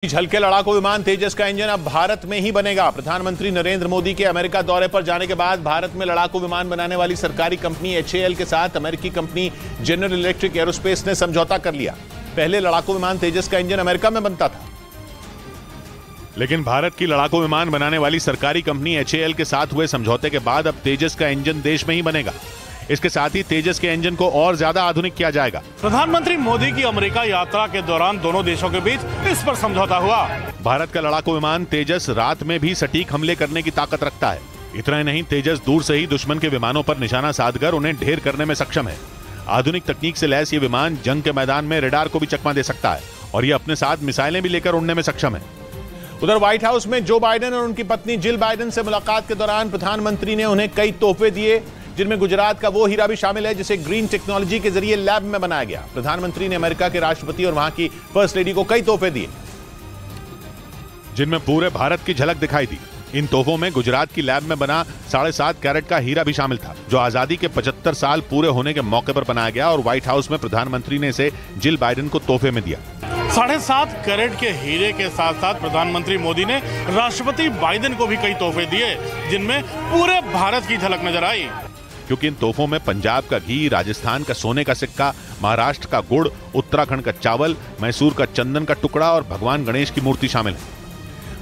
हल्के लड़ाकू विमान तेजस का इंजन अब भारत में ही बनेगा। प्रधानमंत्री नरेंद्र मोदी के अमेरिका दौरे पर जाने के बाद भारत में लड़ाकू विमान बनाने वाली सरकारी कंपनी HAL के साथ अमेरिकी कंपनी जनरल इलेक्ट्रिक एरोस्पेस ने समझौता कर लिया। पहले लड़ाकू विमान तेजस का इंजन अमेरिका में बनता था, लेकिन भारत की लड़ाकू विमान बनाने वाली सरकारी कंपनी HAL के साथ हुए समझौते के बाद अब तेजस का इंजन देश में ही बनेगा। इसके साथ ही तेजस के इंजन को और ज्यादा आधुनिक किया जाएगा। प्रधानमंत्री मोदी की अमेरिका यात्रा के दौरान दोनों देशों के बीच इस पर समझौता हुआ। भारत का लड़ाकू विमान तेजस रात में भी सटीक हमले करने की ताकत रखता है। इतना ही नहीं, तेजस दूर से ही दुश्मन के विमानों पर निशाना साधकर उन्हें ढेर करने में सक्षम है। आधुनिक तकनीक से लैस ये विमान जंग के मैदान में रडार को भी चकमा दे सकता है और ये अपने साथ मिसाइलें भी लेकर उड़ने में सक्षम है। उधर व्हाइट हाउस में जो बाइडेन और उनकी पत्नी जिल बाइडेन से मुलाकात के दौरान प्रधानमंत्री ने उन्हें कई तोहफे दिए, जिनमें गुजरात का वो हीरा भी शामिल है जिसे ग्रीन टेक्नोलॉजी के जरिए लैब में बनाया गया। प्रधानमंत्री ने अमेरिका के राष्ट्रपति और वहां की फर्स्ट लेडी को कई तोहफे दिए, जिनमें पूरे भारत की झलक दिखाई दी। इन तोहफों में गुजरात की लैब में बना 7.5 कैरेट का हीरा भी शामिल था, जो आजादी के 75 साल पूरे होने के मौके पर बनाया गया और व्हाइट हाउस में प्रधानमंत्री ने इसे जिल बाइडेन को तोहफे में दिया। 7.5 कैरेट के हीरे के साथ साथ प्रधानमंत्री मोदी ने राष्ट्रपति बाइडेन को भी कई तोहफे दिए, जिनमें पूरे भारत की झलक नजर आई। क्योंकि इन तोहफों में पंजाब का घी, राजस्थान का सोने का सिक्का, महाराष्ट्र का गुड़, उत्तराखंड का चावल, मैसूर का चंदन का टुकड़ा और भगवान गणेश की मूर्ति शामिल है।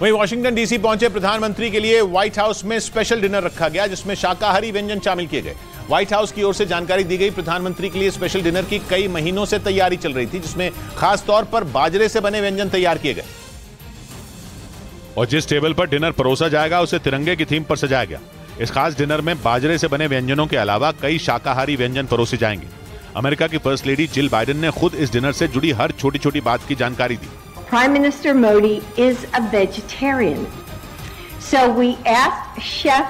वहीं वाशिंगटन डीसी पहुंचे प्रधानमंत्री के लिए व्हाइट हाउस में स्पेशल डिनर रखा गया, जिसमें शाकाहारी व्यंजन शामिल किए गए। व्हाइट हाउस की ओर से जानकारी दी गई, प्रधानमंत्री के लिए स्पेशल डिनर की कई महीनों से तैयारी चल रही थी, जिसमें खास तौर पर बाजरे से बने व्यंजन तैयार किए गए। और जिस टेबल पर डिनर परोसा जाएगा उसे तिरंगे की थीम पर सजाया गया। इस खास डिनर में बाजरे से बने व्यंजनों के अलावा कई शाकाहारी व्यंजन परोसे जाएंगे। अमेरिका की फर्स्ट लेडी जिल बाइडेन ने खुद इस डिनर से जुड़ी हर छोटी छोटी बात की जानकारी दी। Prime Minister Modi is a vegetarian, so we asked chef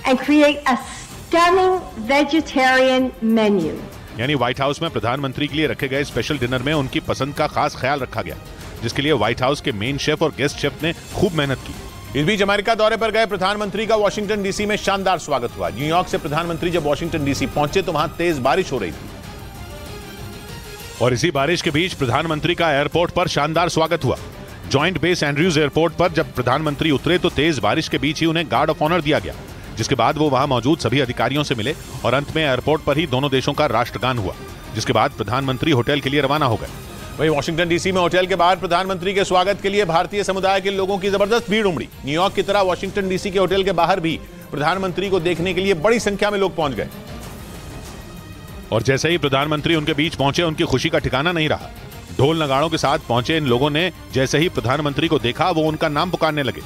and create a stunning vegetarian menu. यानी व्हाइट हाउस में प्रधानमंत्री के लिए रखे गए स्पेशल डिनर में उनकी पसंद का खास ख्याल रखा गया, जिसके लिए व्हाइट हाउस के मेन शेफ और गेस्ट शेफ ने खूब मेहनत की। इस बीच अमेरिका दौरे पर गए प्रधानमंत्री का वाशिंगटन डीसी में शानदार स्वागत हुआ। न्यूयॉर्क से प्रधानमंत्री जब वाशिंगटन डीसी पहुंचे तो वहां तेज बारिश हो रही थी, और इसी बारिश के बीच प्रधानमंत्री का एयरपोर्ट पर शानदार स्वागत हुआ। जॉइंट बेस एंड्रयूज एयरपोर्ट पर जब प्रधानमंत्री उतरे तो तेज बारिश के बीच ही उन्हें गार्ड ऑफ ऑनर दिया गया, जिसके बाद वो वहां मौजूद सभी अधिकारियों से मिले और अंत में एयरपोर्ट पर ही दोनों देशों का राष्ट्रगान हुआ, जिसके बाद प्रधानमंत्री होटल के लिए रवाना हो गए। वहीं वाशिंगटन डीसी में होटल के बाहर प्रधानमंत्री के स्वागत के लिए भारतीय समुदाय के लोगों की जबरदस्त भीड़ उमड़ी। न्यूयॉर्क की तरह वाशिंगटन डीसी के होटल के बाहर भी प्रधानमंत्री को देखने के लिए बड़ी संख्या में लोग पहुंच गए। और जैसे ही प्रधानमंत्री उनके बीच पहुंचे, उनकी खुशी का ठिकाना नहीं रहा। ढोल नगाड़ों के साथ पहुंचे इन लोगों ने जैसे ही प्रधानमंत्री को देखा, वो उनका नाम पुकारने लगे।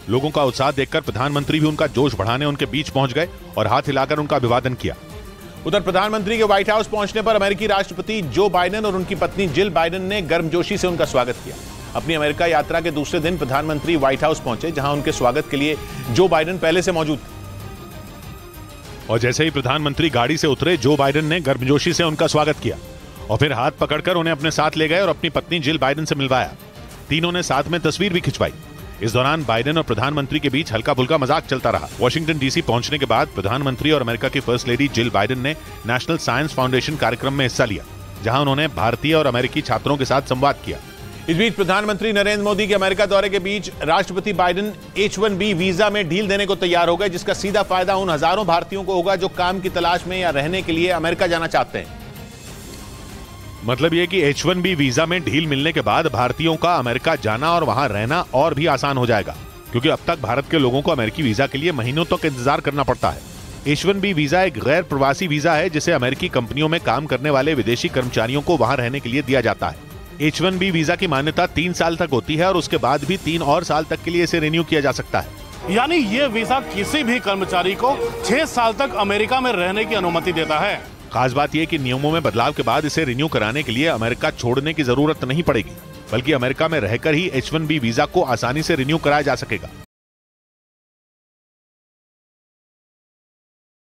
लोगों का उत्साह देखकर प्रधानमंत्री भी उनका जोश बढ़ाने उनके बीच पहुंच गए और हाथ हिलाकर उनका अभिवादन किया। उधर प्रधानमंत्री के व्हाइट हाउस पहुंचने पर अमेरिकी राष्ट्रपति जो बाइडेन और उनकी पत्नी जिल बाइडेन ने गर्मजोशी से उनका स्वागत किया। अपनी अमेरिका यात्रा के दूसरे दिन प्रधानमंत्री व्हाइट हाउस पहुंचे, जहां उनके स्वागत के लिए जो बाइडेन पहले से मौजूद थे। और जैसे ही प्रधानमंत्री गाड़ी से उतरे, जो बाइडेन ने गर्मजोशी से उनका स्वागत किया और फिर हाथ पकड़कर उन्हें अपने साथ ले गए और अपनी पत्नी जिल बाइडेन से मिलवाया। तीनों ने साथ में तस्वीर भी खिंचवाई। इस दौरान बाइडेन और प्रधानमंत्री के बीच हल्का फुल्का मजाक चलता रहा। वाशिंगटन डीसी पहुंचने के बाद प्रधानमंत्री और अमेरिका की फर्स्ट लेडी जिल बाइडेन ने नेशनल साइंस फाउंडेशन कार्यक्रम में हिस्सा लिया, जहां उन्होंने भारतीय और अमेरिकी छात्रों के साथ संवाद किया। इस बीच प्रधानमंत्री नरेंद्र मोदी के अमेरिका दौरे के बीच राष्ट्रपति बाइडेन H-1B वीजा में ढील देने को तैयार हो गए, जिसका सीधा फायदा उन हजारों भारतीयों को होगा जो काम की तलाश में या रहने के लिए अमेरिका जाना चाहते हैं। मतलब यह कि H-1B वीजा में ढील मिलने के बाद भारतीयों का अमेरिका जाना और वहां रहना और भी आसान हो जाएगा, क्योंकि अब तक भारत के लोगों को अमेरिकी वीजा के लिए महीनों तक इंतजार करना पड़ता है। H-1B वीजा एक गैर प्रवासी वीजा है, जिसे अमेरिकी कंपनियों में काम करने वाले विदेशी कर्मचारियों को वहां रहने के लिए दिया जाता है। H-1B वीजा की मान्यता 3 साल तक होती है और उसके बाद भी 3 और साल तक के लिए इसे रिन्यू किया जा सकता है। यानी ये वीजा किसी भी कर्मचारी को 6 साल तक अमेरिका में रहने की अनुमति देता है। खास बात यह कि नियमों में बदलाव के बाद इसे रिन्यू कराने के लिए अमेरिका छोड़ने की जरूरत नहीं पड़ेगी, बल्कि अमेरिका में रहकर ही H-1B वीजा को आसानी से रिन्यू कराया जा सकेगा।